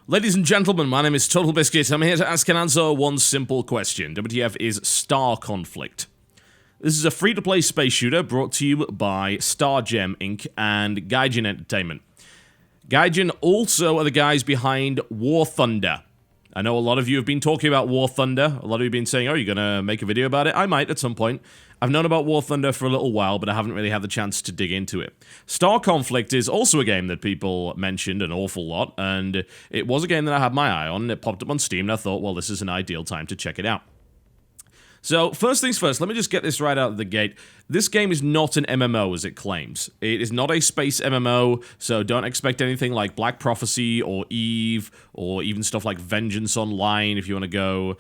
Ladies and gentlemen, my name is TotalBiscuit. I'm here to ask and answer one simple question. WTF is Star Conflict. This is a free-to-play space shooter brought to you by Stargem Inc. and Gaijin Entertainment. Gaijin also are the guys behind War Thunder. I know a lot of you have been talking about War Thunder. A lot of you have been saying, oh, you're going to make a video about it? I might at some point. I've known about War Thunder for a little while, but I haven't really had the chance to dig into it. Star Conflict is also a game that people mentioned an awful lot, and it was a game that I had my eye on. It popped up on Steam, and I thought, well, this is an ideal time to check it out. So, first things first, let me just get this right out of the gate. This game is not an MMO as it claims. It is not a space MMO, so don't expect anything like Black Prophecy or Eve, or even stuff like Vengeance Online if you want to go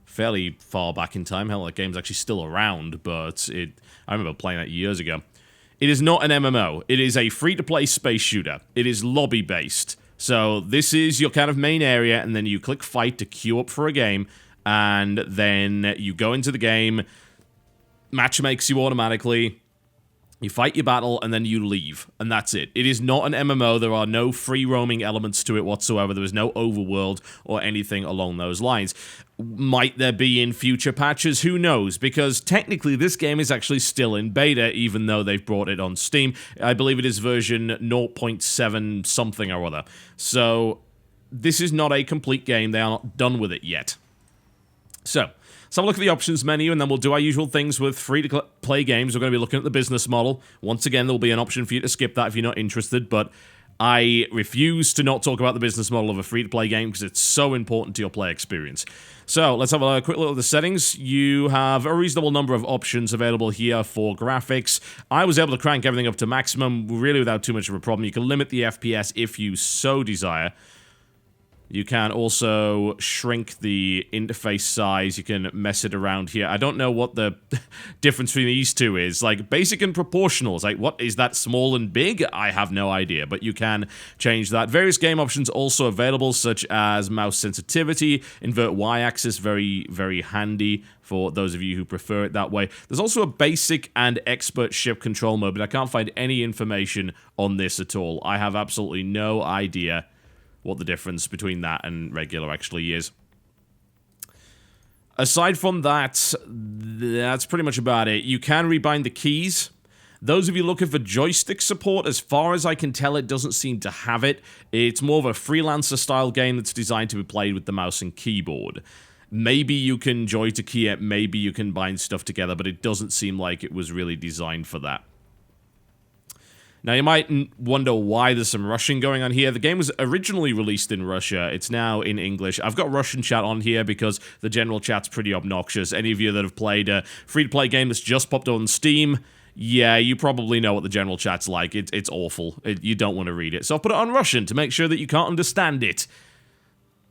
fairly far back in time. Hell, that game's actually still around, but I remember playing that years ago. It is not an MMO. It is a free-to-play space shooter. It is lobby-based. So this is your kind of main area, and then you click fight to queue up for a game, and then you go into the game, match makes you automatically, you fight your battle, and then you leave, and that's it. It is not an MMO. There are no free-roaming elements to it whatsoever. There is no overworld or anything along those lines. Might there be in future patches? Who knows? Because technically this game is actually still in beta, even though they've brought it on Steam. I believe it is version 0.7 something or other. So this is not a complete game. They are not done with it yet. So, let's have a look at the options menu, and then we'll do our usual things with free-to-play games. We're going to be looking at the business model. Once again, there'll be an option for you to skip that if you're not interested, but I refuse to not talk about the business model of a free-to-play game because it's so important to your play experience. So, let's have a quick look at the settings. You have a reasonable number of options available here for graphics. I was able to crank everything up to maximum, really without too much of a problem. You can limit the FPS if you so desire. You can also shrink the interface size. You can mess it around here. I don't know what the difference between these two is. Like, basic and proportional. It's like, what, is that small and big? I have no idea, but you can change that. Various game options also available, such as mouse sensitivity, invert Y-axis, very, very handy for those of you who prefer it that way. There's also a basic and expert ship control mode, but I can't find any information on this at all. I have absolutely no idea what the difference between that and regular actually is. Aside from that, that's pretty much about it. You can rebind the keys. Those of you looking for joystick support, as far as I can tell, it doesn't seem to have it. It's more of a freelancer-style game that's designed to be played with the mouse and keyboard. Maybe you can joy to key it, maybe you can bind stuff together, but it doesn't seem like it was really designed for that. Now, you might wonder why there's some Russian going on here. The game was originally released in Russia. It's now in English. I've got Russian chat on here because the general chat's pretty obnoxious. Any of you that have played a free-to-play game that's just popped on Steam, yeah, you probably know what the general chat's like. It's awful. You don't want to read it. So I've put it on Russian to make sure that you can't understand it.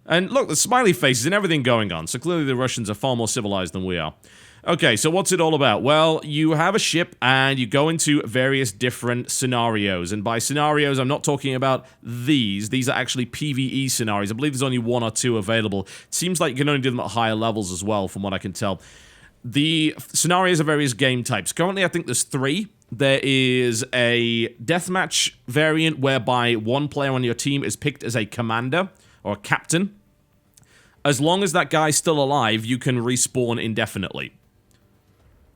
And look, the smiley faces and everything going on. So clearly the Russians are far more civilized than we are. Okay, so what's it all about? Well, you have a ship, and you go into various different scenarios. And by scenarios, I'm not talking about these. These are actually PvE scenarios. I believe there's only one or two available. It seems like you can only do them at higher levels as well, from what I can tell. The scenarios are various game types. Currently, I think there's 3. There is a deathmatch variant whereby one player on your team is picked as a commander or a captain. As long as that guy's still alive, you can respawn indefinitely.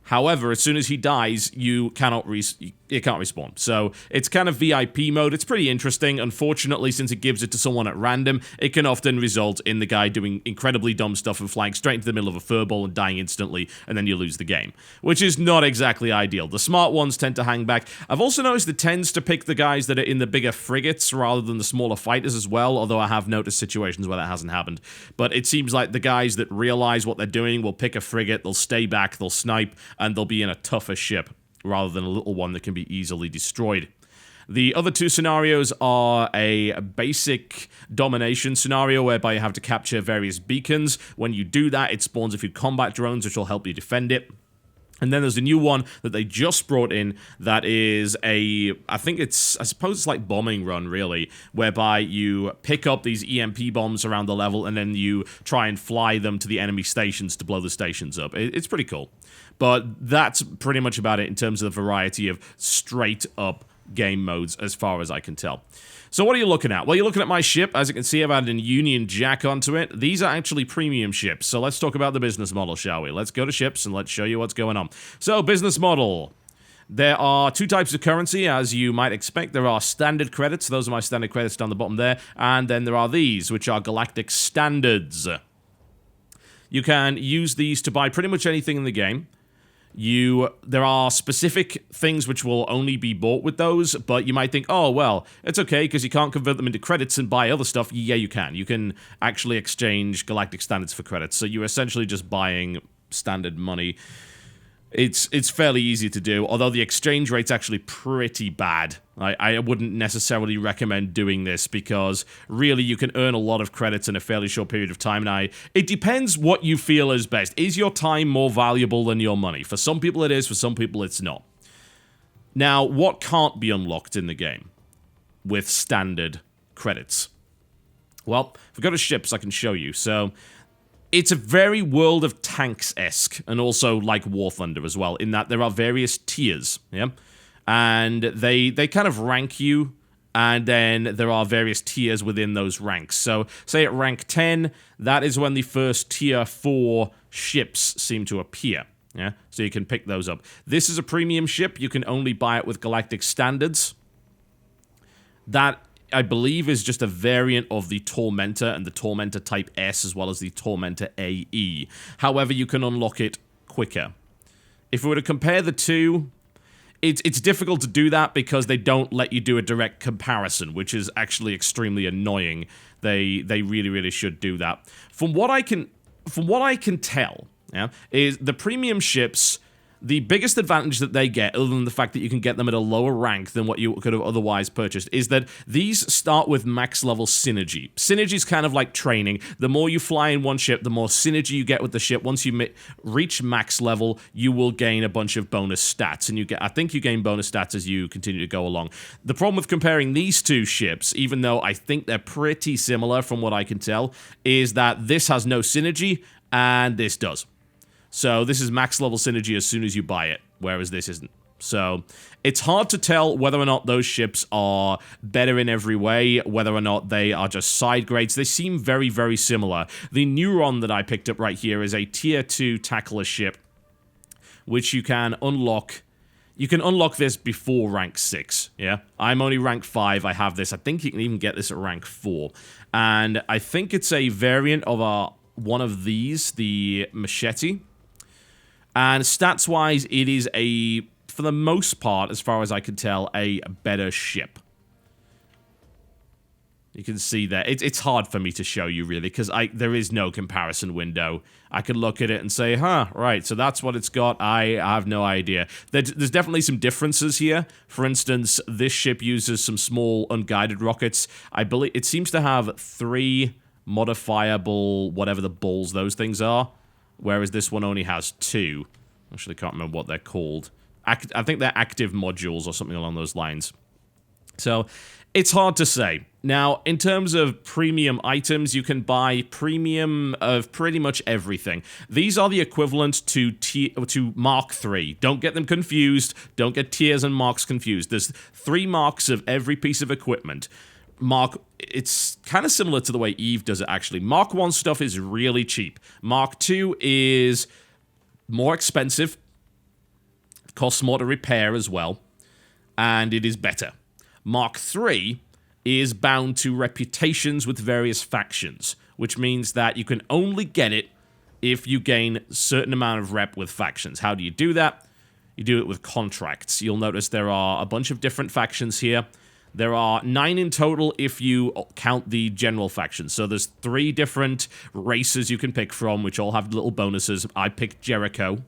However, as soon as he dies, you can't respawn. So it's kind of VIP mode. It's pretty interesting. Unfortunately, since it gives it to someone at random, it can often result in the guy doing incredibly dumb stuff and flying straight into the middle of a furball and dying instantly, and then you lose the game, which is not exactly ideal. The smart ones tend to hang back. I've also noticed it tends to pick the guys that are in the bigger frigates rather than the smaller fighters as well, although I have noticed situations where that hasn't happened. But it seems like the guys that realize what they're doing will pick a frigate, they'll stay back, they'll snipe, and they'll be in a tougher ship rather than a little one that can be easily destroyed. The other 2 scenarios are a basic domination scenario whereby you have to capture various beacons. When you do that, it spawns a few combat drones which will help you defend it. And then there's a new one that they just brought in that is I suppose it's like bombing run, really, whereby you pick up these EMP bombs around the level and then you try and fly them to the enemy stations to blow the stations up. It's pretty cool. But that's pretty much about it in terms of the variety of straight-up game modes as far as I can tell. So what are you looking at? Well, you're looking at my ship. As you can see, I've added a Union Jack onto it. These are actually premium ships. So let's talk about the business model, shall we? Let's go to ships and let's show you what's going on. So, business model. There are two types of currency, as you might expect. There are standard credits. Those are my standard credits down the bottom there. And then there are these, which are galactic standards. You can use these to buy pretty much anything in the game. There are specific things which will only be bought with those, but you might think, oh, well, it's okay because you can't convert them into credits and buy other stuff. Yeah, you can. You can actually exchange galactic standards for credits. So you're essentially just buying standard money. It's fairly easy to do, although the exchange rate's actually pretty bad. I wouldn't necessarily recommend doing this because really you can earn a lot of credits in a fairly short period of time. Now, it depends what you feel is best. Is your time more valuable than your money? For some people it is, for some people it's not. Now, what can't be unlocked in the game with standard credits? Well, if we go to ships, I can show you. So, it's a very World of Tanks-esque, and also like War Thunder as well, in that there are various tiers, yeah? And they kind of rank you, and then there are various tiers within those ranks. So, say at rank 10, that is when the first tier 4 ships seem to appear, yeah? So you can pick those up. This is a premium ship. You can only buy it with galactic standards. That, I believe, is just a variant of the Tormentor and the Tormentor Type S, as well as the Tormentor AE. However, you can unlock it quicker. If we were to compare the two, it's difficult to do that because they don't let you do a direct comparison, which is actually extremely annoying. They really, really should do that. From what I can tell, yeah, is the premium ships. The biggest advantage that they get, other than the fact that you can get them at a lower rank than what you could have otherwise purchased, is that these start with max level synergy. Synergy is kind of like training. The more you fly in one ship, the more synergy you get with the ship. Once you reach max level, you will gain a bunch of bonus stats, and I think you gain bonus stats as you continue to go along. The problem with comparing these two ships, even though I think they're pretty similar from what I can tell, is that this has no synergy, and this does. So this is max level synergy as soon as you buy it, whereas this isn't. So it's hard to tell whether or not those ships are better in every way, whether or not they are just side grades. They seem very, very similar. The Neuron that I picked up right here is a tier 2 tackler ship, which you can unlock. You can unlock this before rank 6, yeah? I'm only rank 5, I have this. I think you can even get this at rank 4. And I think it's a variant of one of these, the Machete. And stats-wise, it is for the most part, as far as I can tell, a better ship. You can see there. It's hard for me to show you, really, because there is no comparison window. I could look at it and say, right, so that's what it's got. I have no idea. There's definitely some differences here. For instance, this ship uses some small unguided rockets. I believe it seems to have 3 modifiable, whatever the balls those things are. Whereas this one only has 2. Actually, can't remember what they're called. I think they're active modules or something along those lines. So, it's hard to say. Now, in terms of premium items, you can buy premium of pretty much everything. These are the equivalent to Mark III. Don't get them confused. Don't get tiers and marks confused. There's 3 marks of every piece of equipment. It's kind of similar to the way Eve does it, actually. Mark 1 stuff is really cheap. Mark 2 is more expensive. It costs more to repair as well. And it is better. Mark 3 is bound to reputations with various factions, which means that you can only get it if you gain a certain amount of rep with factions. How do you do that? You do it with contracts. You'll notice there are a bunch of different factions here. There are 9 in total if you count the general faction. So there's 3 different races you can pick from, which all have little bonuses. I picked Jericho.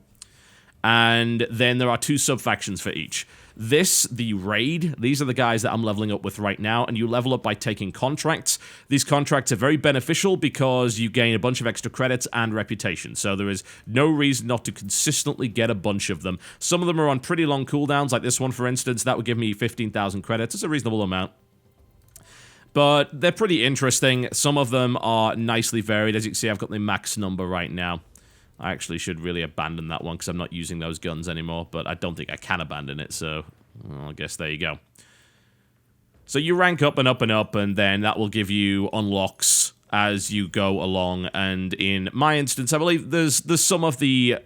And then there are 2 sub-factions for each. The Raid, these are the guys that I'm leveling up with right now, and you level up by taking contracts. These contracts are very beneficial because you gain a bunch of extra credits and reputation, so there is no reason not to consistently get a bunch of them. Some of them are on pretty long cooldowns, like this one, for instance. That would give me 15,000 credits. It's a reasonable amount. But they're pretty interesting. Some of them are nicely varied. As you can see, I've got the max number right now. I actually should really abandon that one because I'm not using those guns anymore, but I don't think I can abandon it, so well, I guess there you go. So you rank up and up and up, and then that will give you unlocks as you go along. And in my instance, I believe there's some of the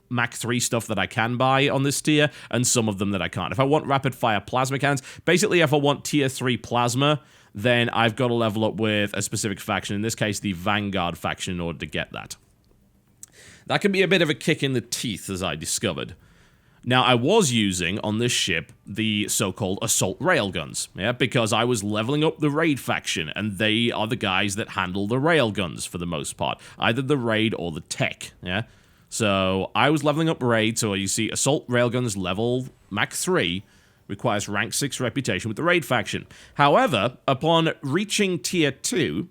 Mach 3 stuff that I can buy on this tier, and some of them that I can't. If I want rapid fire plasma cannons, basically if I want tier 3 plasma, then I've got to level up with a specific faction, in this case the Vanguard faction, in order to get that. That can be a bit of a kick in the teeth, as I discovered. Now, I was using, on this ship, the so-called assault railguns, yeah, because I was leveling up the raid faction, and they are the guys that handle the railguns for the most part, either the raid or the tech, yeah. So, I was leveling up raid, so you see assault railguns level Mach 3 requires rank 6 reputation with the raid faction. However, upon reaching tier 2,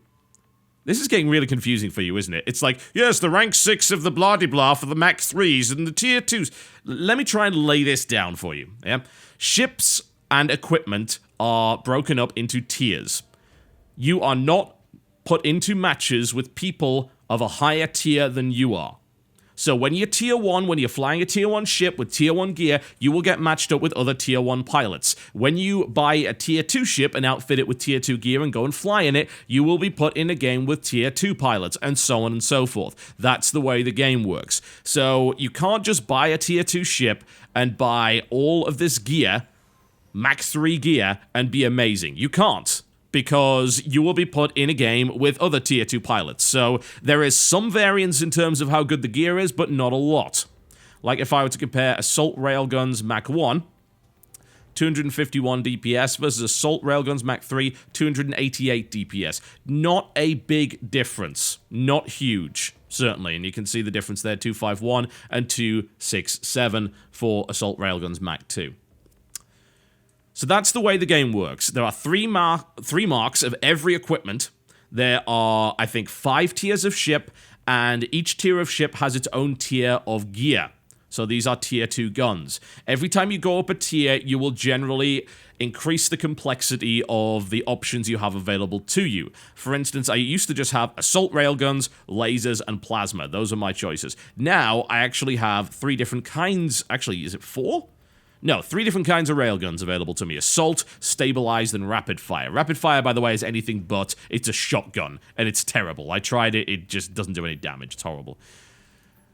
this is getting really confusing for you, isn't it? It's like, yes, the rank 6 of the blah-de-blah for the Mach 3s and the tier 2s. Let me try and lay this down for you, yeah? Ships and equipment are broken up into tiers. You are not put into matches with people of a higher tier than you are. So when you're tier 1, when you're flying a tier 1 ship with tier 1 gear, you will get matched up with other tier 1 pilots. When you buy a tier 2 ship and outfit it with tier 2 gear and go and fly in it, you will be put in a game with tier 2 pilots, and so on and so forth. That's the way the game works. So you can't just buy a tier 2 ship and buy all of this gear, Mach 3 gear, and be amazing. You can't, because you will be put in a game with other tier 2 pilots. So there is some variance in terms of how good the gear is, but not a lot. Like if I were to compare Assault Railguns Mach 1, 251 DPS, versus Assault Railguns Mach 3, 288 DPS. Not a big difference. Not huge, certainly. And you can see the difference there, 251 and 267 for Assault Railguns Mach 2. So that's the way the game works. There are three marks of every equipment. There are, I think, 5 tiers of ship, and each tier of ship has its own tier of gear. So these are tier 2 guns. Every time you go up a tier, you will generally increase the complexity of the options you have available to you. For instance, I used to just have assault railguns, lasers, and plasma. Those are my choices. Now, I actually have 3 different kinds. Actually, is it 4? No, 3 different kinds of railguns available to me. Assault, stabilized, and rapid fire. Rapid fire, by the way, is anything but. It's a shotgun, and it's terrible. I tried it, it just doesn't do any damage. It's horrible.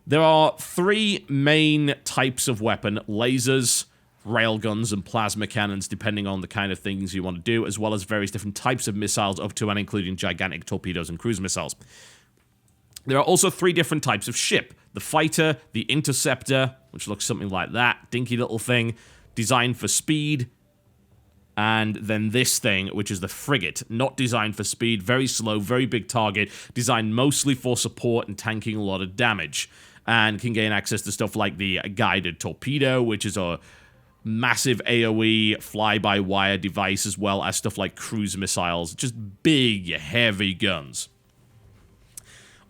There are 3 main types of weapon: lasers, railguns, and plasma cannons, depending on the kind of things you want to do, as well as various different types of missiles, up to and including gigantic torpedoes and cruise missiles. There are also 3 different types of ship: the fighter, the interceptor, which looks something like that, dinky little thing, designed for speed, and then this thing, which is the frigate, not designed for speed, very slow, very big target, designed mostly for support and tanking a lot of damage, and can gain access to stuff like the guided torpedo, which is a massive AoE fly-by-wire device, as well as stuff like cruise missiles, just big, heavy guns.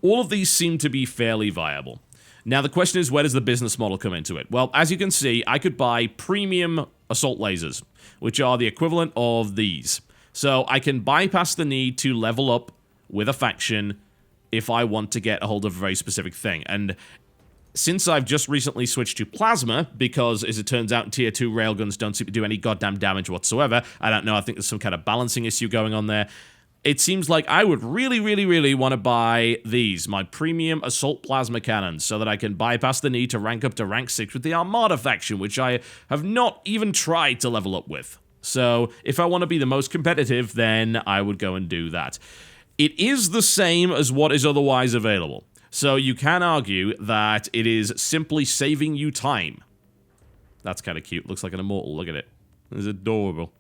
All of these seem to be fairly viable. Now, the question is, where does the business model come into it? Well, as you can see, I could buy premium assault lasers, which are the equivalent of these. So I can bypass the need to level up with a faction if I want to get a hold of a very specific thing. And since I've just recently switched to plasma, because as it turns out, tier 2 railguns don't seem to do any goddamn damage whatsoever, I don't know, I think there's some kind of balancing issue going on there, it seems like I would really want to buy these, my premium assault plasma cannons, so that I can bypass the need to rank up to rank 6 with the Armada faction, which I have not even tried to level up with. So if I want to be the most competitive, then I would go and do that. It is the same as what is otherwise available. So you can argue that it is simply saving you time. That's kind of cute. Looks like an immortal. Look at it. It's adorable.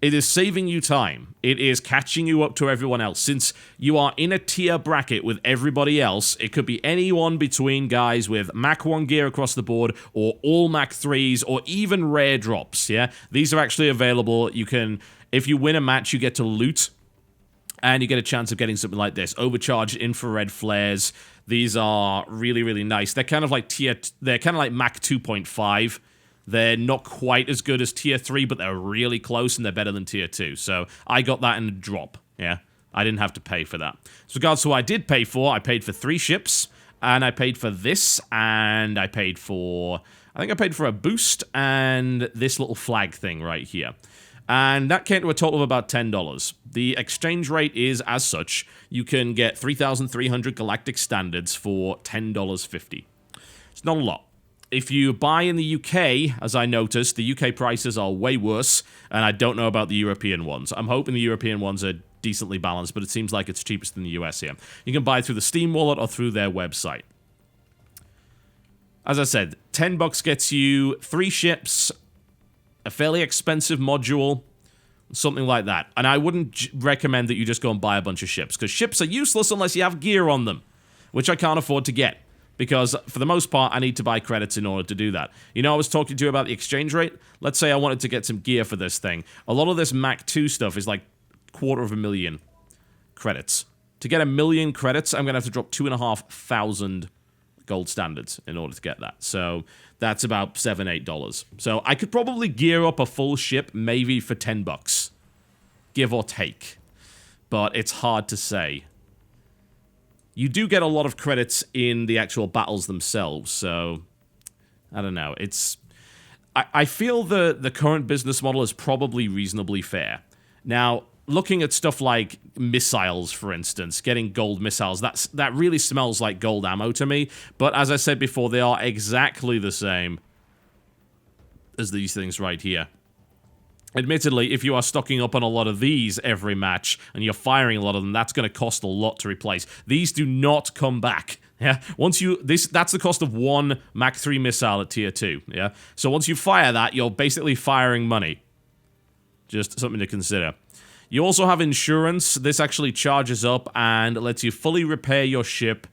It is saving you time. It is catching you up to everyone else. Since you are in a tier bracket with everybody else, it could be anyone between guys with Mach 1 gear across the board, or all Mach 3s, or even rare drops, yeah? These are actually available. You can, if you win a match, you get to loot, and you get a chance of getting something like this. Overcharged infrared flares. These are really nice. They're kind of like Mach 2.5. They're not quite as good as tier 3, but they're really close, and they're better than tier 2. So I got that in a drop, yeah? I didn't have to pay for that. As regards to what I did pay for, I paid for 3 ships, and I paid for this, and I paid for... I think I paid for a boost and this little flag thing right here. And that came to a total of about $10. The exchange rate is as such. You can get 3,300 galactic standards for $10.50. It's not a lot. If you buy in the UK, as I noticed, the UK prices are way worse, and I don't know about the European ones. I'm hoping the European ones are decently balanced, but it seems like it's cheapest in the US here. You can buy through the Steam wallet or through their website. As I said, $10 gets you 3 ships, a fairly expensive module, something like that. And I wouldn't recommend that you just go and buy a bunch of ships, because ships are useless unless you have gear on them, which I can't afford to get. Because, for the most part, I need to buy credits in order to do that. You know, I was talking to you about the exchange rate. Let's say I wanted to get some gear for this thing. A lot of this Mach 2 stuff is like 250,000 credits. To get 1,000,000 credits, I'm going to have to drop 2,500 gold standards in order to get that. So, that's about $7, $8. So, I could probably gear up a full ship maybe for $10. Give or take. But it's hard to say. You do get a lot of credits in the actual battles themselves, so I don't know. I feel the current business model is probably reasonably fair. Now, looking at stuff like missiles, for instance, getting gold missiles, that really smells like gold ammo to me. But as I said before, they are exactly the same as these things right here. Admittedly, if you are stocking up on a lot of these every match, and you're firing a lot of them, that's going to cost a lot to replace. These do not come back. Yeah, that's the cost of one Mach 3 missile at tier 2. Yeah, so once you fire that, you're basically firing money. Just something to consider. You also have insurance. This actually charges up and lets you fully repair your ship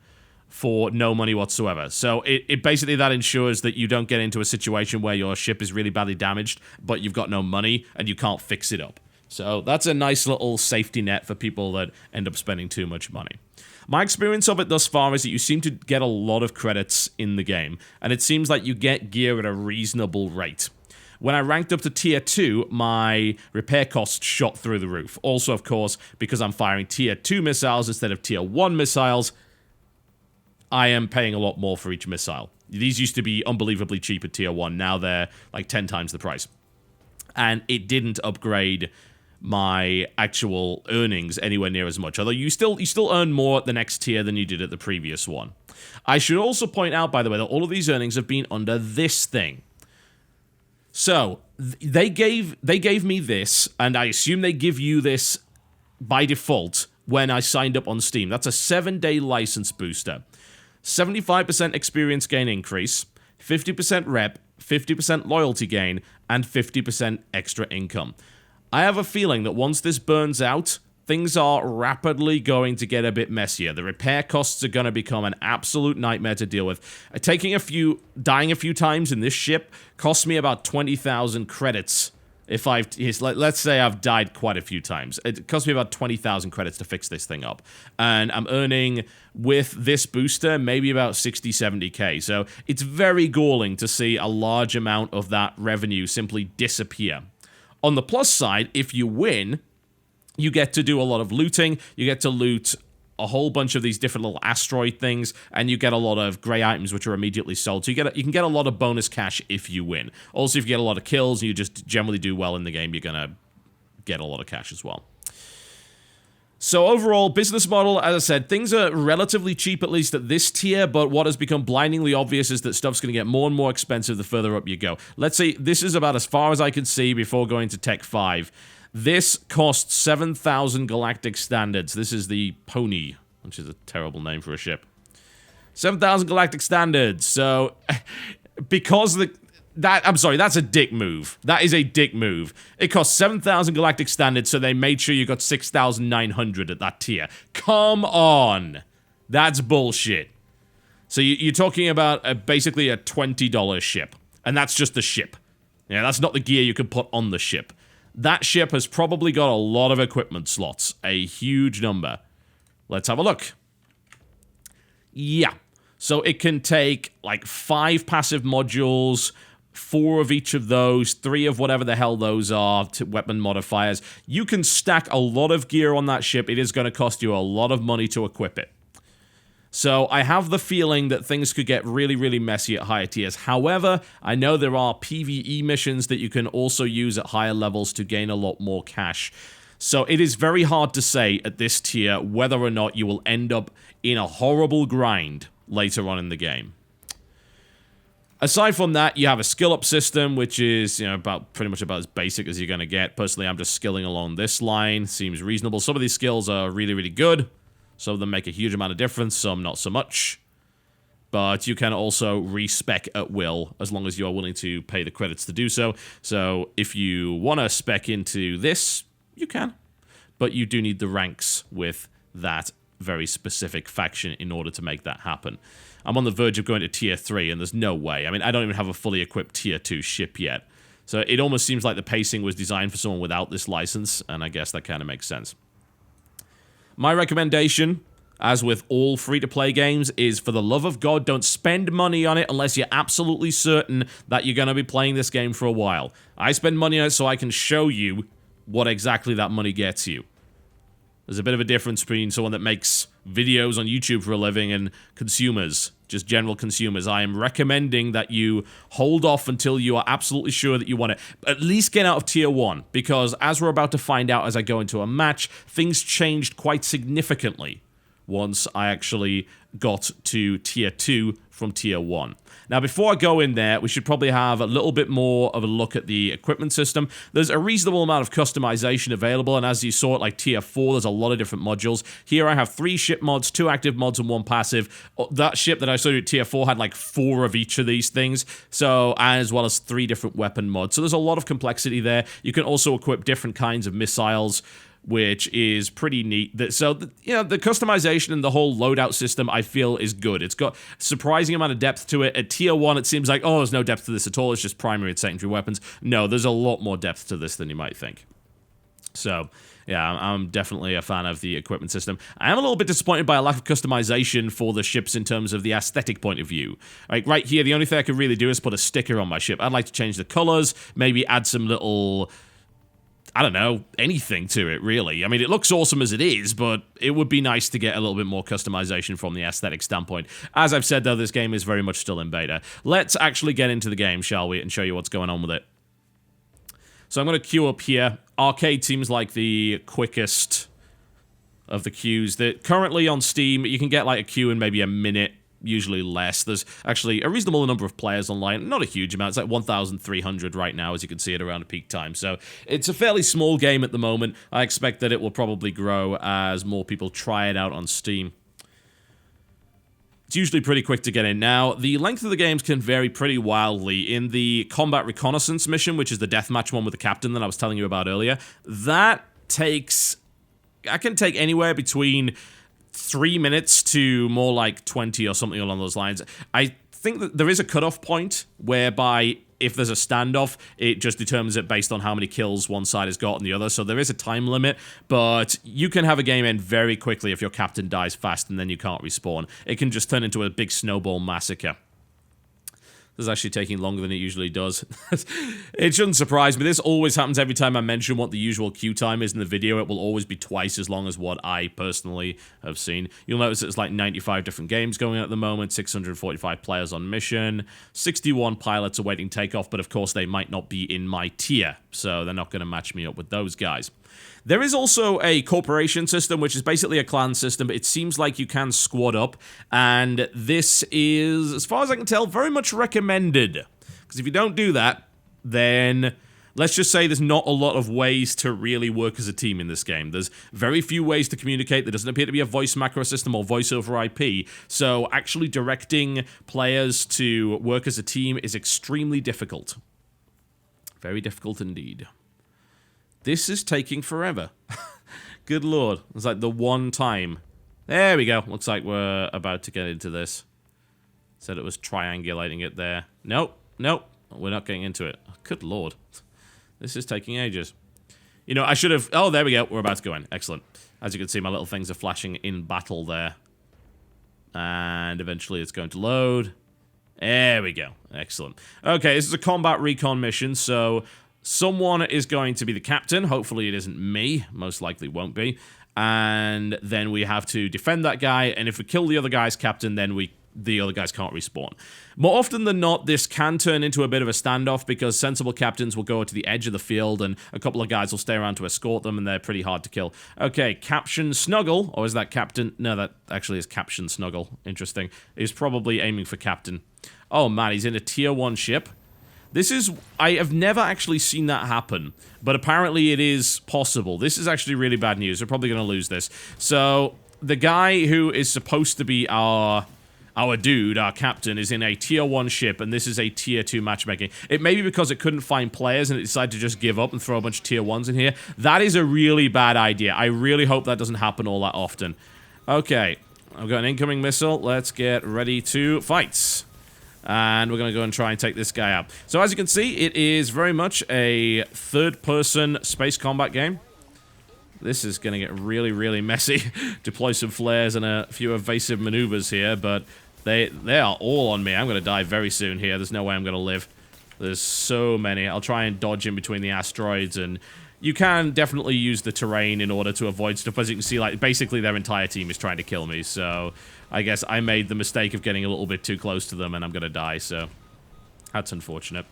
for no money whatsoever. So it basically that ensures that you don't get into a situation where your ship is really badly damaged, but you've got no money and you can't fix it up. So that's a nice little safety net for people that end up spending too much money. My experience of it thus far is that you seem to get a lot of credits in the game, and it seems like you get gear at a reasonable rate. When I ranked up to tier 2, my repair costs shot through the roof. Also, of course, because I'm firing tier 2 missiles instead of tier 1 missiles, I am paying a lot more for each missile. These used to be unbelievably cheap at tier 1. Now they're like 10 times the price. And it didn't upgrade my actual earnings anywhere near as much. Although you still earn more at the next tier than you did at the previous one. I should also point out, by the way, that all of these earnings have been under this thing. So, they gave me this, and I assume they give you this by default when I signed up on Steam. That's a 7-day license booster. 75% experience gain increase, 50% rep, 50% loyalty gain, and 50% extra income. I have a feeling that once this burns out, things are rapidly going to get a bit messier. The repair costs are going to become an absolute nightmare to deal with. Dying a few times in this ship costs me about 20,000 credits. Let's say I've died quite a few times. It cost me about 20,000 credits to fix this thing up. And I'm earning, with this booster, maybe about 60, 70k. So it's very galling to see a large amount of that revenue simply disappear. On the plus side, if you win, you get to do a lot of looting. You get to loot a whole bunch of these different little asteroid things, and you get a lot of grey items which are immediately sold. So you can get a lot of bonus cash if you win. Also, if you get a lot of kills and you just generally do well in the game, you're going to get a lot of cash as well. So overall, business model, as I said, things are relatively cheap, at least at this tier, but what has become blindingly obvious is that stuff's going to get more and more expensive the further up you go. Let's say this is about as far as I can see before going to Tech 5. This costs 7,000 galactic standards. This is the Pony, which is a terrible name for a ship. 7,000 galactic standards. So, because I'm sorry, that's a dick move. That is a dick move. It costs 7,000 galactic standards, so they made sure you got 6,900 at that tier. Come on. That's bullshit. So you're talking about basically a $20 ship. And that's just the ship. Yeah, that's not the gear you can put on the ship. That ship has probably got a lot of equipment slots. A huge number. Let's have a look. Yeah. So it can take like 5 passive modules, 4 of each of those, 3 of whatever the hell those are, weapon modifiers. You can stack a lot of gear on that ship. It is going to cost you a lot of money to equip it. So I have the feeling that things could get really, really messy at higher tiers. However, I know there are PvE missions that you can also use at higher levels to gain a lot more cash. So it is very hard to say at this tier whether or not you will end up in a horrible grind later on in the game. Aside from that, you have a skill up system, which is, you know, pretty much about as basic as you're going to get. Personally, I'm just skilling along this line. Seems reasonable. Some of these skills are really, really good. Some of them make a huge amount of difference, some not so much. But you can also respec at will, as long as you are willing to pay the credits to do so. So if you want to spec into this, you can. But you do need the ranks with that very specific faction in order to make that happen. I'm on the verge of going to tier 3, and there's no way. I mean, I don't even have a fully equipped tier 2 ship yet. So it almost seems like the pacing was designed for someone without this license, and I guess that kind of makes sense. My recommendation, as with all free-to-play games, is for the love of God, don't spend money on it unless you're absolutely certain that you're going to be playing this game for a while. I spend money on it so I can show you what exactly that money gets you. There's a bit of a difference between someone that makes videos on YouTube for a living and consumers, just general consumers. I am recommending that you hold off until you are absolutely sure that you want it. At least get out of tier 1, because as we're about to find out as I go into a match, things changed quite significantly once I actually got to tier 2 from tier 1. Now, before I go in there, we should probably have a little bit more of a look at the equipment system. There's a reasonable amount of customization available, and as you saw at like tier 4, there's a lot of different modules. Here I have 3 ship mods, 2 active mods, and 1 passive. That ship that I showed you at tier 4 had like 4 of each of these things, so as well as 3 different weapon mods. So there's a lot of complexity there. You can also equip different kinds of missiles, which is pretty neat. So, you know, the customization and the whole loadout system, I feel, is good. It's got a surprising amount of depth to it. At tier 1, it seems like, oh, there's no depth to this at all. It's just primary and secondary weapons. No, there's a lot more depth to this than you might think. So, yeah, I'm definitely a fan of the equipment system. I am a little bit disappointed by a lack of customization for the ships in terms of the aesthetic point of view. Like, right here, the only thing I could really do is put a sticker on my ship. I'd like to change the colors, maybe add some little, I don't know, anything to it, really. I mean, it looks awesome as it is, but it would be nice to get a little bit more customization from the aesthetic standpoint. As I've said, though, this game is very much still in beta. Let's actually get into the game, shall we, and show you what's going on with it. So I'm going to queue up here. Arcade seems like the quickest of the queues. Currently on Steam, you can get like a queue in maybe a minute, usually less. There's actually a reasonable number of players online. Not a huge amount. It's like 1,300 right now, as you can see it around a peak time. So it's a fairly small game at the moment. I expect that it will probably grow as more people try it out on Steam. It's usually pretty quick to get in. Now, the length of the games can vary pretty wildly. In the Combat Reconnaissance mission, which is the deathmatch one with the captain that I was telling you about earlier, that can take anywhere between 3 minutes to more like 20 or something along those lines. I think that there is a cutoff point whereby if there's a standoff, it just determines it based on how many kills one side has got and the other. So there is a time limit, but you can have a game end very quickly if your captain dies fast and then you can't respawn. It can just turn into a big snowball massacre. This is actually taking longer than it usually does. It shouldn't surprise me. This always happens every time I mention what the usual queue time is in the video. It will always be twice as long as what I personally have seen. You'll notice it's like 95 different games going on at the moment, 645 players on mission, 61 pilots awaiting takeoff, but of course they might not be in my tier, so they're not going to match me up with those guys. There is also a corporation system, which is basically a clan system. It seems like you can squad up, and this is, as far as I can tell, very much recommended. Because if you don't do that, then let's just say there's not a lot of ways to really work as a team in this game. There's very few ways to communicate. There doesn't appear to be a voice macro system or voice over IP, so actually directing players to work as a team is extremely difficult. Very difficult indeed. This is taking forever. Good lord. It's like the one time. There we go. Looks like we're about to get into this. Said it was triangulating it there. Nope. Nope. We're not getting into it. Good lord. This is taking ages. You know, I should have... Oh, there we go. We're about to go in. Excellent. As you can see, my little things are flashing in battle there. And eventually it's going to load. There we go. Excellent. Okay, this is a combat recon mission, so someone is going to be the captain. Hopefully it isn't me. Most likely won't be. And then we have to defend that guy, and if we kill the other guy's captain, then the other guys can't respawn. More often than not, this can turn into a bit of a standoff because sensible captains will go to the edge of the field and a couple of guys will stay around to escort them, and they're pretty hard to kill. Okay, Caption Snuggle, or is that Captain? No, that actually is Caption Snuggle. Interesting. He's probably aiming for Captain. Oh man, he's in a tier 1 ship. This is... I have never actually seen that happen, but apparently it is possible. This is actually really bad news. We're probably going to lose this. So, the guy who is supposed to be our dude, our captain, is in a tier 1 ship, and this is a tier 2 matchmaking. It may be because it couldn't find players and it decided to just give up and throw a bunch of tier 1s in here. That is a really bad idea. I really hope that doesn't happen all that often. Okay, I've got an incoming missile. Let's get ready to fight. And we're going to go and try and take this guy out. So as you can see, it is very much a third-person space combat game. This is going to get really, really messy. Deploy some flares and a few evasive maneuvers here, but they are all on me. I'm going to die very soon here. There's no way I'm going to live. There's so many. I'll try and dodge in between the asteroids, and you can definitely use the terrain in order to avoid stuff. As you can see, like, basically their entire team is trying to kill me, so I guess I made the mistake of getting a little bit too close to them, and I'm going to die, so that's unfortunate.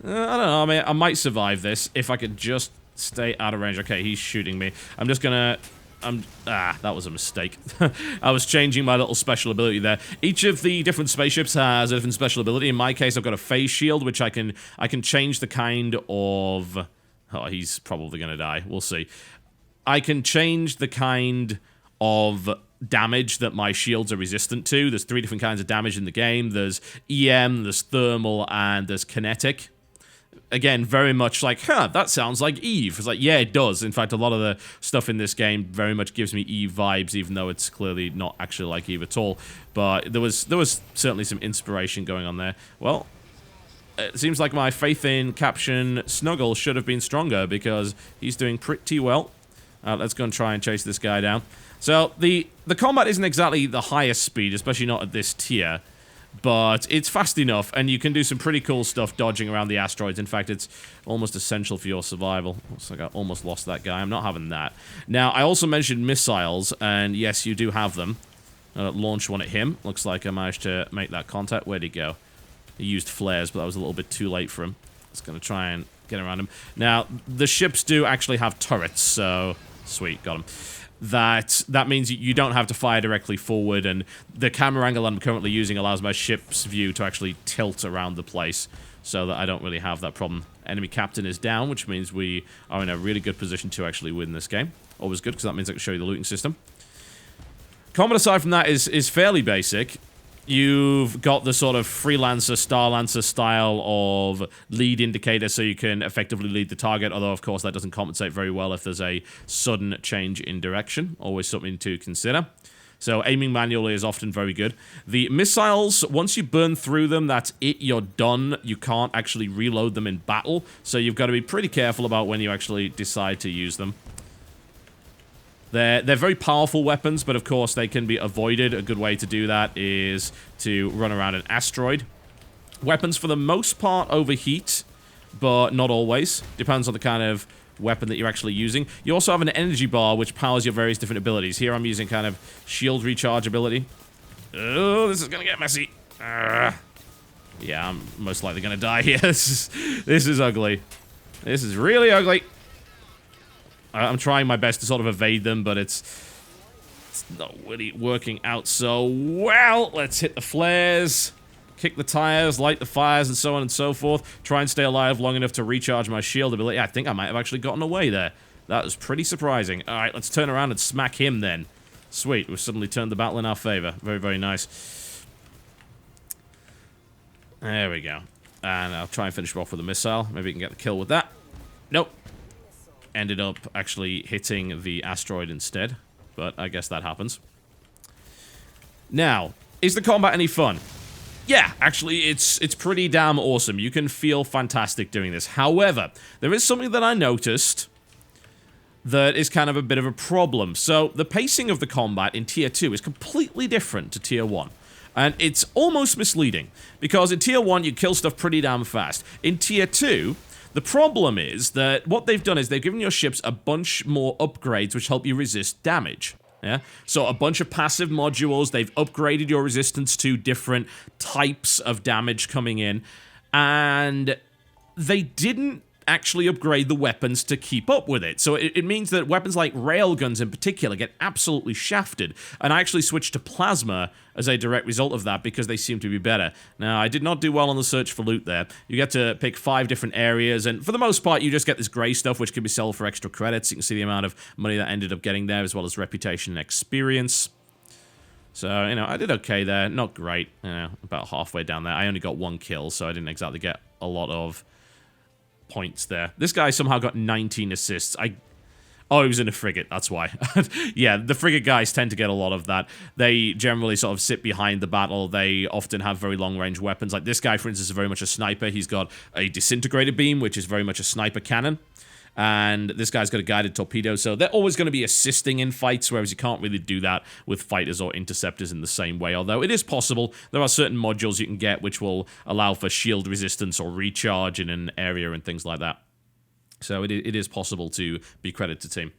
I don't know, I mean, I might survive this if I could just stay out of range. Okay, he's shooting me. I'm just gonna... that was a mistake. I was changing my little special ability there. Each of the different spaceships has a different special ability. In my case, I've got a phase shield, which I can change the kind of... Oh, he's probably gonna die. We'll see. I can change the kind of damage that my shields are resistant to. There's 3 different kinds of damage in the game. There's EM, there's thermal, and there's kinetic. Again, very much like, that sounds like Eve. It's like, yeah, it does. In fact, a lot of the stuff in this game very much gives me Eve vibes, even though it's clearly not actually like Eve at all. But there was certainly some inspiration going on there. Well, it seems like my faith in Caption Snuggle should have been stronger because he's doing pretty well. Let's go and try and chase this guy down. So, the combat isn't exactly the highest speed, especially not at this tier. But it's fast enough, and you can do some pretty cool stuff dodging around the asteroids. In fact, it's almost essential for your survival. Looks like I almost lost that guy. I'm not having that. Now, I also mentioned missiles, and yes, you do have them. Launch one at him. Looks like I managed to make that contact. Where'd he go? He used flares, but that was a little bit too late for him. Just going to try and get around him. Now, the ships do actually have turrets, so... Sweet, got him. That means you don't have to fire directly forward, and the camera angle I'm currently using allows my ship's view to actually tilt around the place, so that I don't really have that problem. Enemy captain is down, which means we are in a really good position to actually win this game. Always good, because that means I can show you the looting system. Combat aside from that is fairly basic. You've got the sort of Freelancer, Starlancer style of lead indicator, so you can effectively lead the target, although of course that doesn't compensate very well if there's a sudden change in direction. Always something to consider. So aiming manually is often very good. The missiles, once you burn through them, that's it, you're done. You can't actually reload them in battle, so you've got to be pretty careful about when you actually decide to use them. They're very powerful weapons, but of course they can be avoided. A good way to do that is to run around an asteroid. Weapons, for the most part, overheat, but not always. Depends on the kind of weapon that you're actually using. You also have an energy bar, which powers your various different abilities. Here I'm using kind of shield recharge ability. Oh, this is gonna get messy. Yeah, I'm most likely gonna die here. This is ugly. This is really ugly. I'm trying my best to sort of evade them, but it's not really working out so well. Let's hit the flares, kick the tires, light the fires, and so on and so forth. Try and stay alive long enough to recharge my shield ability. I think I might have actually gotten away there. That was pretty surprising. All right, let's turn around and smack him then. Sweet, we've suddenly turned the battle in our favor. Very, very nice. There we go. And I'll try and finish him off with a missile. Maybe we can get the kill with that. Nope. Ended up actually hitting the asteroid instead, but I guess that happens. Now, is the combat any fun? Yeah, actually, it's pretty damn awesome. You can feel fantastic doing this. However, there is something that I noticed that is kind of a bit of a problem. So, the pacing of the combat in Tier 2 is completely different to Tier 1. And it's almost misleading, because in Tier 1, you kill stuff pretty damn fast. In Tier 2... The problem is that what they've done is they've given your ships a bunch more upgrades which help you resist damage. Yeah, so a bunch of passive modules, they've upgraded your resistance to different types of damage coming in, and they didn't actually upgrade the weapons to keep up with it. So it means that weapons like railguns in particular get absolutely shafted, and I actually switched to plasma as a direct result of that because they seem to be better. Now, I did not do well on the search for loot there. You get to pick 5 different areas, and for the most part, you just get this grey stuff which can be sold for extra credits. You can see the amount of money that I ended up getting there, as well as reputation and experience. So, you know, I did okay there. Not great, you know, about halfway down there. I only got 1 kill, so I didn't exactly get a lot of points there. This guy somehow got 19 assists. Oh, he was in a frigate, that's why. Yeah, the frigate guys tend to get a lot of that. They generally sort of sit behind the battle. They often have very long-range weapons. Like this guy, for instance, is very much a sniper. He's got a disintegrator beam, which is very much a sniper cannon. And this guy's got a guided torpedo, so they're always going to be assisting in fights, whereas you can't really do that with fighters or interceptors in the same way, although it is possible. There are certain modules you can get which will allow for shield resistance or recharge in an area and things like that. So it is possible to be credited team.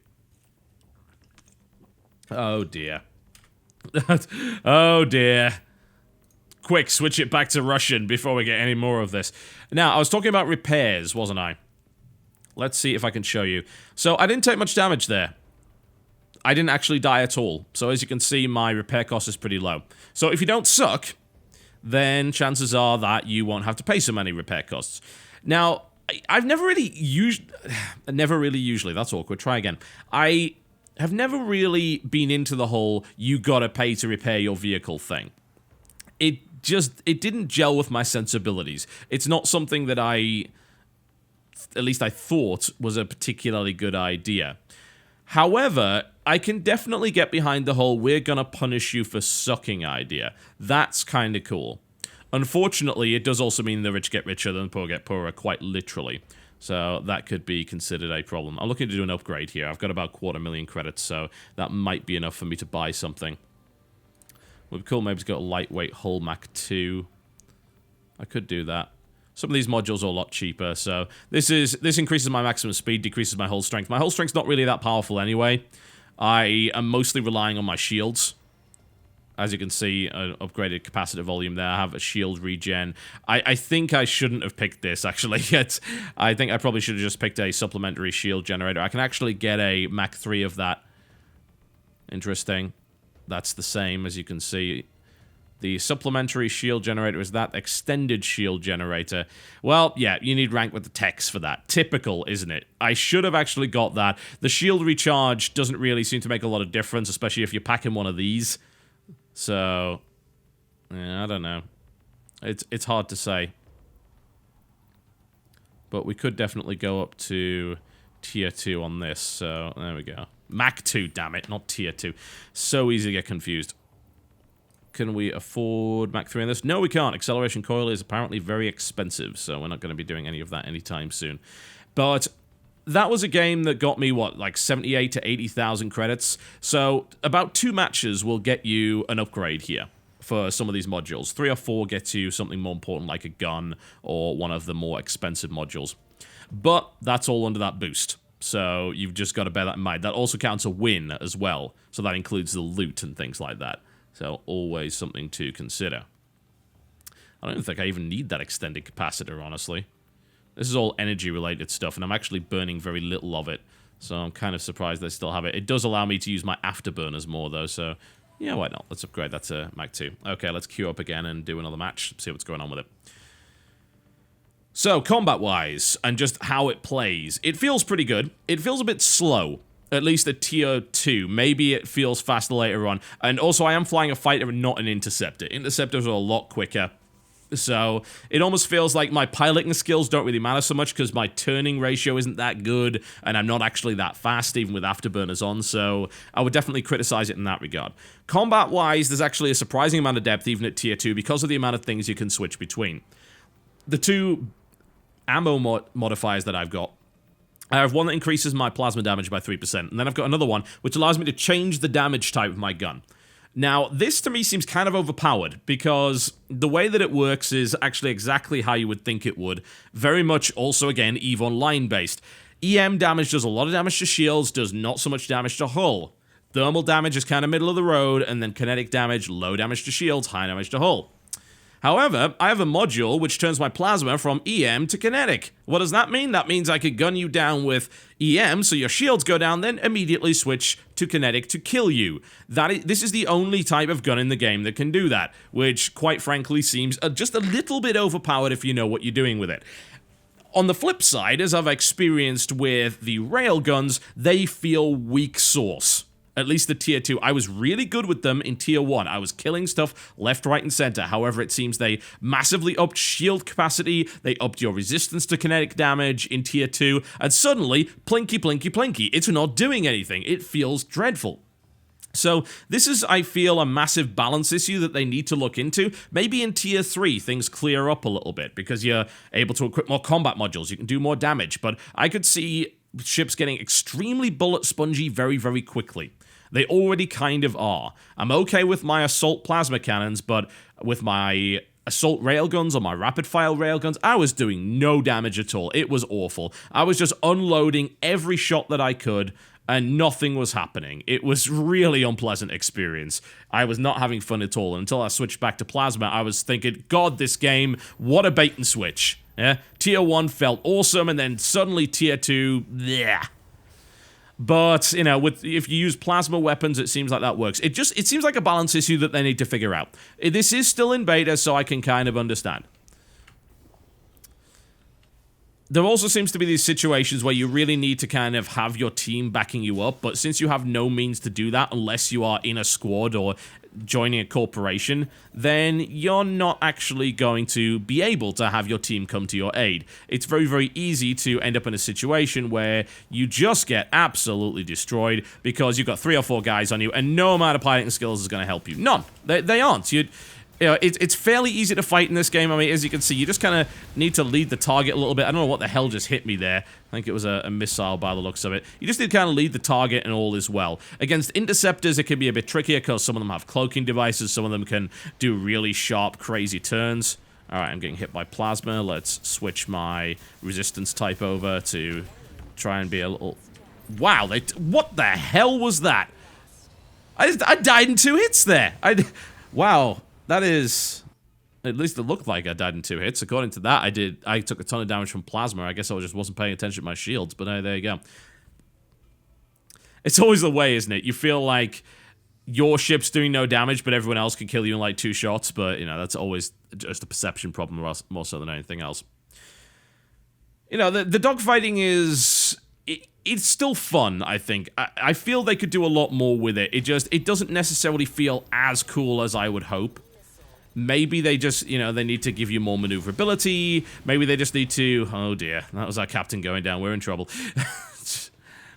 Oh dear. Oh dear. Quick, switch it back to Russian before we get any more of this. Now, I was talking about repairs, wasn't I? Let's see if I can show you. So, I didn't take much damage there. I didn't actually die at all. So, as you can see, my repair cost is pretty low. So, if you don't suck, then chances are that you won't have to pay so many repair costs. Now, I've never really used... that's awkward. Try again. I have never really been into the whole, you gotta pay to repair your vehicle thing. It didn't gel with my sensibilities. It's not something that at least I thought was a particularly good idea. However, I can definitely get behind the whole we're gonna punish you for sucking idea. That's kinda cool. Unfortunately, it does also mean the rich get richer and the poor get poorer, quite literally. So that could be considered a problem. I'm looking to do an upgrade here. I've got about 250,000 credits, so that might be enough for me to buy something. Would be cool maybe to go a lightweight hull Mach 2. I could do that. Some of these modules are a lot cheaper, so this increases my maximum speed, decreases my hull strength. My hull strength's not really that powerful anyway. I am mostly relying on my shields. As you can see, an upgraded capacitor volume there. I have a shield regen. I think I shouldn't have picked this, actually. I think I probably should have just picked a supplementary shield generator. I can actually get a Mach 3 of that. Interesting. That's the same, as you can see. The supplementary shield generator is that extended shield generator. Well, yeah, you need rank with the techs for that. Typical, isn't it? I should have actually got that. The shield recharge doesn't really seem to make a lot of difference, especially if you're packing one of these. So, yeah, I don't know. It's hard to say. But we could definitely go up to tier 2 on this, so there we go. Mach 2, damn it, not tier 2. So easy to get confused. Can we afford Mach 3 on this? No, we can't. Acceleration coil is apparently very expensive, so we're not going to be doing any of that anytime soon. But that was a game that got me, what, like 78 to 80,000 credits? So about 2 matches will get you an upgrade here for some of these modules. 3 or 4 gets you something more important like a gun or one of the more expensive modules. But that's all under that boost. So you've just got to bear that in mind. That also counts a win as well. So that includes the loot and things like that. So always something to consider. I don't think I even need that extended capacitor, honestly. This is all energy-related stuff, and I'm actually burning very little of it. So I'm kind of surprised they still have it. It does allow me to use my afterburners more, though, so yeah, why not? Let's upgrade that to Mach 2. Okay, let's queue up again and do another match, see what's going on with it. So, combat-wise, and just how it plays, it feels pretty good. It feels a bit slow. At least at tier 2. Maybe it feels faster later on. And also, I am flying a fighter and not an interceptor. Interceptors are a lot quicker. So, it almost feels like my piloting skills don't really matter so much because my turning ratio isn't that good, and I'm not actually that fast, even with afterburners on, so I would definitely criticize it in that regard. Combat-wise, there's actually a surprising amount of depth even at tier 2 because of the amount of things you can switch between. The 2 ammo modifiers that I've got, I have one that increases my plasma damage by 3%, and then I've got another one which allows me to change the damage type of my gun. Now, this to me seems kind of overpowered, because The way that it works is actually exactly how you would think it would. Very much also, again, EVE Online based. EM damage does a lot of damage to shields, does not so much damage to hull. Thermal damage is kind of middle of the road, and then kinetic damage, low damage to shields, high damage to hull. However, I have a module which turns my plasma from EM to kinetic. What does that mean? That means I could gun you down with EM, so your shields go down, then immediately switch to kinetic to kill you. This is the only type of gun in the game that can do that, which, quite frankly, seems just a little bit overpowered if you know what you're doing with it. On the flip side, as I've experienced with the railguns, they feel weak sauce. At least the tier 2. I was really good with them in tier 1. I was killing stuff left, right, and center. However, it seems they massively upped shield capacity, they upped your resistance to kinetic damage in tier 2, and suddenly, plinky, plinky, plinky. It's not doing anything. It feels dreadful. So this is, I feel, a massive balance issue that they need to look into. Maybe in tier 3 things clear up a little bit because you're able to equip more combat modules, you can do more damage, but I could see ships getting extremely bullet spongy very, very quickly. They already kind of are. I'm okay with my assault plasma cannons, but with my assault railguns or my rapid-fire railguns, I was doing no damage at all. It was awful. I was just unloading every shot that I could, and nothing was happening. It was really unpleasant experience. I was not having fun at all. Until I switched back to plasma, I was thinking, God, this game, what a bait and switch. Yeah? Tier 1 felt awesome, and then suddenly Tier 2, yeah. But, you know, if you use plasma weapons, it seems like that works. It seems like a balance issue that they need to figure out. This is still in beta, so I can kind of understand. There also seems to be these situations where you really need to kind of have your team backing you up, but since you have no means to do that unless you are in a squad or joining a corporation, then you're not actually going to be able to have your team come to your aid. It's very, very easy to end up in a situation where you just get absolutely destroyed because you've got 3 or 4 guys on you and no amount of piloting skills is going to help you. None. They aren't. You know, it's fairly easy to fight in this game. I mean, as you can see, you just kind of need to lead the target a little bit. I don't know what the hell just hit me there. I think it was a missile by the looks of it. You just need to kind of lead the target and all is well. Against interceptors, it can be a bit trickier because some of them have cloaking devices. Some of them can do really sharp, crazy turns. All right, I'm getting hit by plasma. Let's switch my resistance type over to try and be a little... Wow, what the hell was that? I died in 2 hits there. Wow. That is... At least it looked like I died in 2 hits. According to that, I took a ton of damage from plasma. I guess I just wasn't paying attention to my shields, but there you go. It's always the way, isn't it? You feel like your ship's doing no damage, but everyone else can kill you in like 2 shots, but, you know, that's always just a perception problem more so than anything else. You know, the dogfighting is... It's still fun, I think. I feel they could do a lot more with it. It doesn't necessarily feel as cool as I would hope. Maybe they just, you know, they need to give you more maneuverability. Maybe they just need to... Oh dear, that was our captain going down. We're in trouble.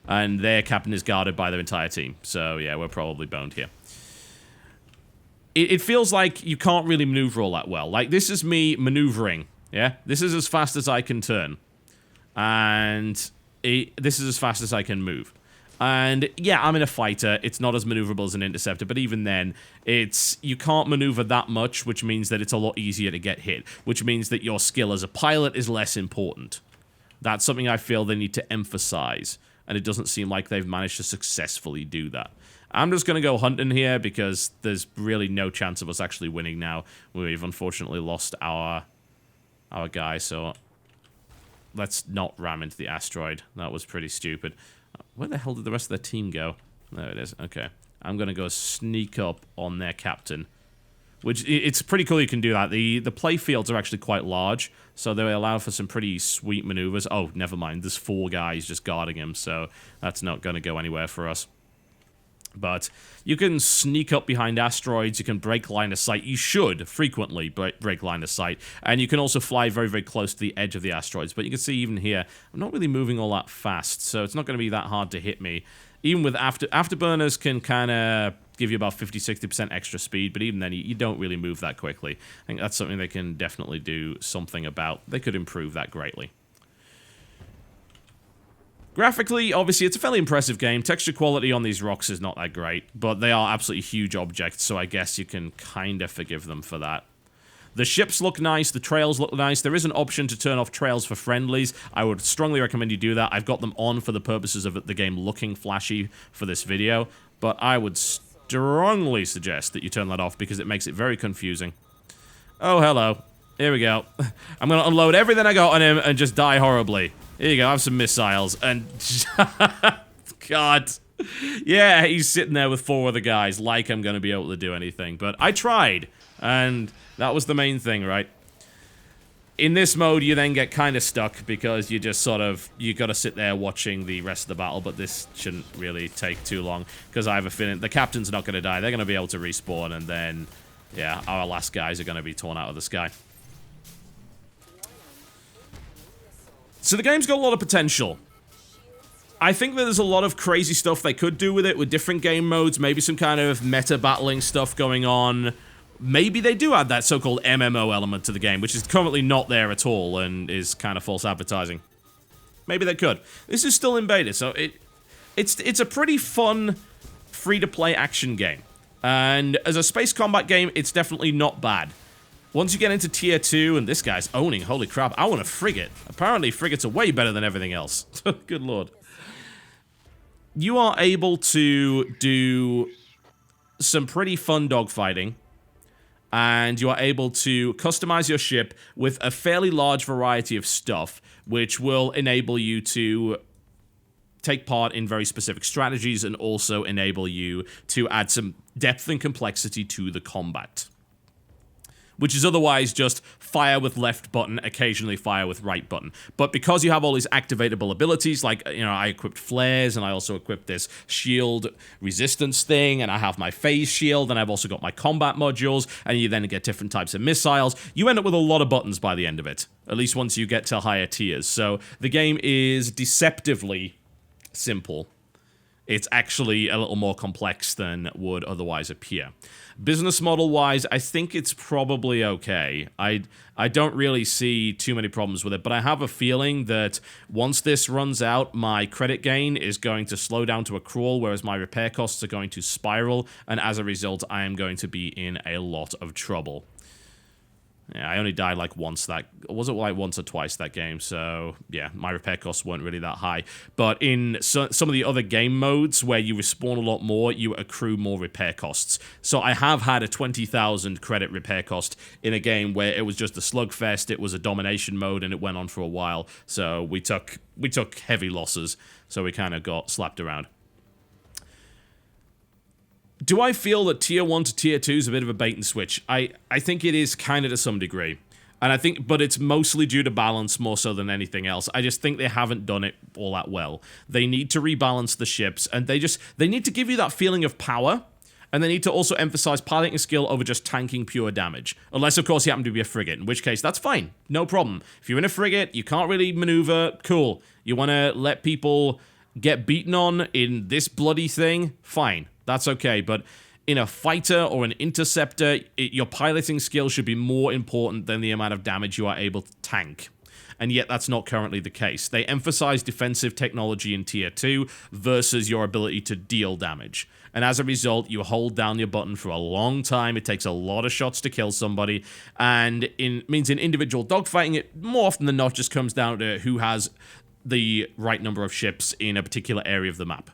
And their captain is guarded by their entire team. So, yeah, we're probably boned here. It feels like you can't really maneuver all that well. Like, this is me maneuvering, yeah? This is as fast as I can turn. And this is as fast as I can move. And yeah, I'm in a fighter. It's not as maneuverable as an interceptor, but even then, you can't maneuver that much, which means that it's a lot easier to get hit, which means that your skill as a pilot is less important. That's something I feel they need to emphasize, and it doesn't seem like they've managed to successfully do that. I'm just going to go hunting here because there's really no chance of us actually winning now. We've unfortunately lost our guy, so let's not ram into the asteroid. That was pretty stupid. Where the hell did the rest of their team go? There it is. Okay. I'm going to go sneak up on their captain. Which, it's pretty cool you can do that. The play fields are actually quite large, so they allow for some pretty sweet maneuvers. Oh, never mind. There's 4 guys just guarding him, so that's not going to go anywhere for us. But you can sneak up behind asteroids, you can break line of sight. You should frequently break line of sight. And you can also fly very, very close to the edge of the asteroids. But you can see even here, I'm not really moving all that fast, so it's not going to be that hard to hit me. Even with afterburners can kind of give you about 50-60% extra speed, but even then you don't really move that quickly. I think that's something they can definitely do something about. They could improve that greatly. Graphically, obviously, it's a fairly impressive game. Texture quality on these rocks is not that great, but they are absolutely huge objects, so I guess you can kind of forgive them for that. The ships look nice, the trails look nice. There is an option to turn off trails for friendlies. I would strongly recommend you do that. I've got them on for the purposes of the game looking flashy for this video, but I would strongly suggest that you turn that off because it makes it very confusing. Oh, hello. Here we go. I'm gonna unload everything I got on him and just die horribly. Here you go, have some missiles, and... God. Yeah, he's sitting there with 4 other guys, like I'm gonna be able to do anything. But I tried, and that was the main thing, right? In this mode, you then get kind of stuck, because you just sort of... You gotta sit there watching the rest of the battle, but this shouldn't really take too long, because I have a feeling the captain's not gonna die. They're gonna be able to respawn, and then... Yeah, our last guys are gonna be torn out of the sky. So the game's got a lot of potential. I think that there's a lot of crazy stuff they could do with it, with different game modes, maybe some kind of meta battling stuff going on. Maybe they do add that so-called MMO element to the game, which is currently not there at all and is kind of false advertising. Maybe they could. This is still in beta, so it's a pretty fun free-to-play action game. And as a space combat game, it's definitely not bad. Once you get into tier 2, and this guy's owning, holy crap, I want a frigate. Apparently, frigates are way better than everything else. Good lord. You are able to do some pretty fun dogfighting, and you are able to customize your ship with a fairly large variety of stuff, which will enable you to take part in very specific strategies and also enable you to add some depth and complexity to the combat. Which is otherwise just fire with left button, occasionally fire with right button. But because you have all these activatable abilities, like, you know, I equipped flares, and I also equipped this shield resistance thing, and I have my phase shield, and I've also got my combat modules, and you then get different types of missiles. You end up with a lot of buttons by the end of it, at least once you get to higher tiers. So the game is deceptively simple. It's actually a little more complex than would otherwise appear. Business model-wise, I think it's probably okay. I don't really see too many problems with it, but I have a feeling that once this runs out, my credit gain is going to slow down to a crawl, whereas my repair costs are going to spiral, and as a result, I am going to be in a lot of trouble. Yeah, I only died like once that... Was it like once or twice that game? So, yeah, my repair costs weren't really that high. But in some of the other game modes where you respawn a lot more, you accrue more repair costs. So I have had a 20,000 credit repair cost in a game where it was just a slugfest, it was a domination mode, and it went on for a while. So we took heavy losses, so we kind of got slapped around. Do I feel that tier 1 to tier 2 is a bit of a bait and switch? I think it is kind of to some degree. And I think, but it's mostly due to balance more so than anything else. I just think they haven't done it all that well. They need to rebalance the ships, and they need to give you that feeling of power, and they need to also emphasize piloting skill over just tanking pure damage. Unless, of course, you happen to be a frigate, in which case, that's fine. No problem. If you're in a frigate, you can't really maneuver, cool. You want to let people get beaten on in this bloody thing? Fine. That's okay, but in a fighter or an interceptor, your piloting skill should be more important than the amount of damage you are able to tank. And yet that's not currently the case. They emphasize defensive technology in tier 2 versus your ability to deal damage. And as a result, you hold down your button for a long time. It takes a lot of shots to kill somebody. And means in individual dogfighting, it more often than not just comes down to who has the right number of ships in a particular area of the map.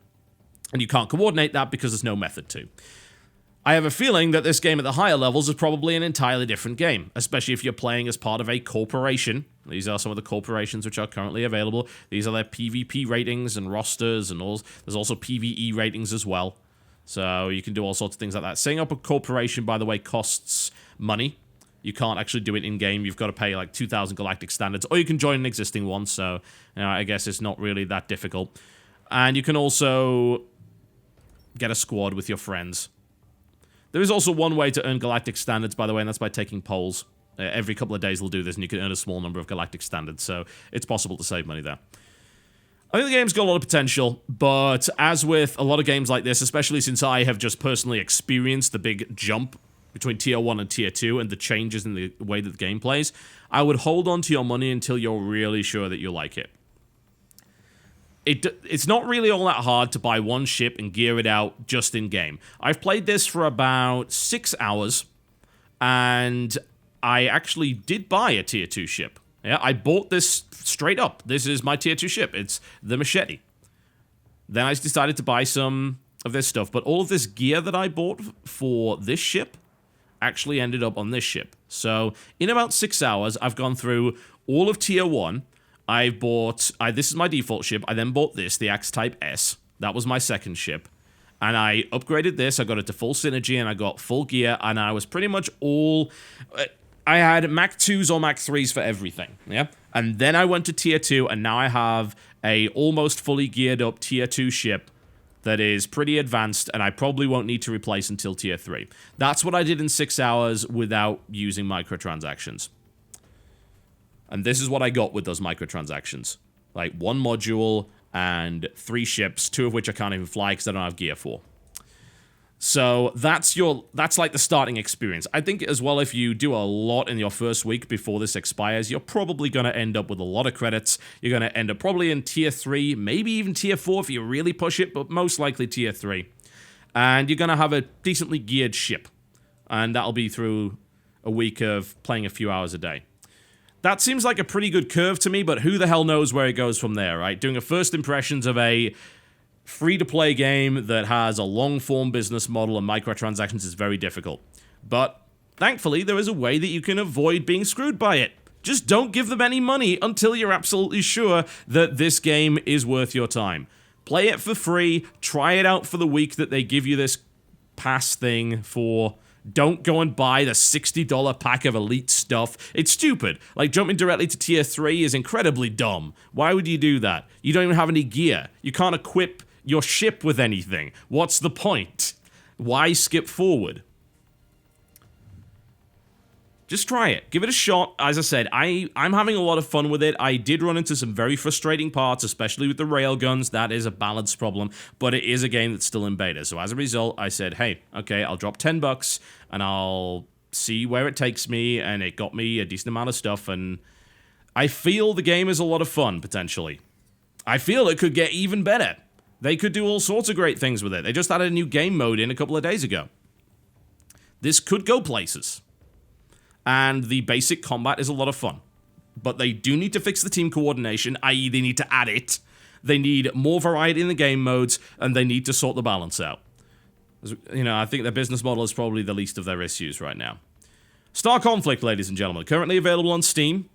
And you can't coordinate that because there's no method to. I have a feeling that this game at the higher levels is probably an entirely different game, especially if you're playing as part of a corporation. These are some of the corporations which are currently available. These are their PvP ratings and rosters, and all. There's also PvE ratings as well. So you can do all sorts of things like that. Setting up a corporation, by the way, costs money. You can't actually do it in-game. You've got to pay like 2,000 galactic standards, or you can join an existing one, so I guess it's not really that difficult. And you can also get a squad with your friends. There is also one way to earn galactic standards, by the way, and that's by taking polls. Every couple of days they'll do this, and you can earn a small number of galactic standards, so it's possible to save money there. I think the game's got a lot of potential, but as with a lot of games like this, especially since I have just personally experienced the big jump between tier 1 and tier 2 and the changes in the way that the game plays, I would hold on to your money until you're really sure that you like it. It's not really all that hard to buy one ship and gear it out just in-game. I've played this for about 6 hours, and I actually did buy a tier 2 ship. Yeah, I bought this straight up. This is my tier 2 ship. It's the Machete. Then I decided to buy some of this stuff, but all of this gear that I bought for this ship actually ended up on this ship. So in about 6 hours, I've gone through all of tier 1. I've bought, this is my default ship. I then bought this, the Axe-Type S. That was my second ship. And I upgraded this, I got it to full synergy, and I got full gear, and I was pretty much all... I had Mach 2s or Mach 3s for everything, yeah? And then I went to tier 2, and now I have a almost fully geared up tier 2 ship that is pretty advanced, and I probably won't need to replace until tier 3. That's what I did in 6 hours without using microtransactions. And this is what I got with those microtransactions. Like 1 module and 3 ships, 2 of which I can't even fly because I don't have gear for. So that's like the starting experience. I think as well, if you do a lot in your first week before this expires, you're probably going to end up with a lot of credits. You're going to end up probably in tier 3, maybe even tier 4 if you really push it, but most likely tier 3. And you're going to have a decently geared ship. And that'll be through a week of playing a few hours a day. That seems like a pretty good curve to me, but who the hell knows where it goes from there, right? Doing a first impressions of a free-to-play game that has a long-form business model and microtransactions is very difficult. But thankfully, there is a way that you can avoid being screwed by it. Just don't give them any money until you're absolutely sure that this game is worth your time. Play it for free, try it out for the week that they give you this pass thing for. Don't go and buy the $60 pack of elite stuff. It's stupid. Like, jumping directly to tier 3 is incredibly dumb. Why would you do that? You don't even have any gear. You can't equip your ship with anything. What's the point? Why skip forward? Just try it. Give it a shot. As I said, I'm having a lot of fun with it. I did run into some very frustrating parts, especially with the railguns. That is a balance problem, but it is a game that's still in beta. So as a result, I said, hey, okay, I'll drop $10 and I'll see where it takes me, and it got me a decent amount of stuff, and I feel the game is a lot of fun, potentially. I feel it could get even better. They could do all sorts of great things with it. They just added a new game mode in a couple of days ago. This could go places. And the basic combat is a lot of fun. But they do need to fix the team coordination, i.e. they need to add it. They need more variety in the game modes, and they need to sort the balance out. You know, I think their business model is probably the least of their issues right now. Star Conflict, ladies and gentlemen, currently available on Steam.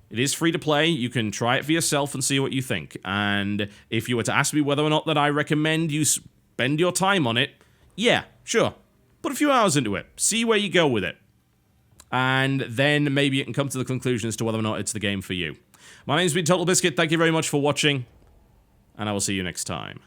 It is free to play. You can try it for yourself and see what you think. And if you were to ask me whether or not that I recommend you spend your time on it, yeah, sure. Put a few hours into it. See where you go with it. And then maybe you can come to the conclusion as to whether or not it's the game for you. My name's been TotalBiscuit. Thank you very much for watching, and I will see you next time.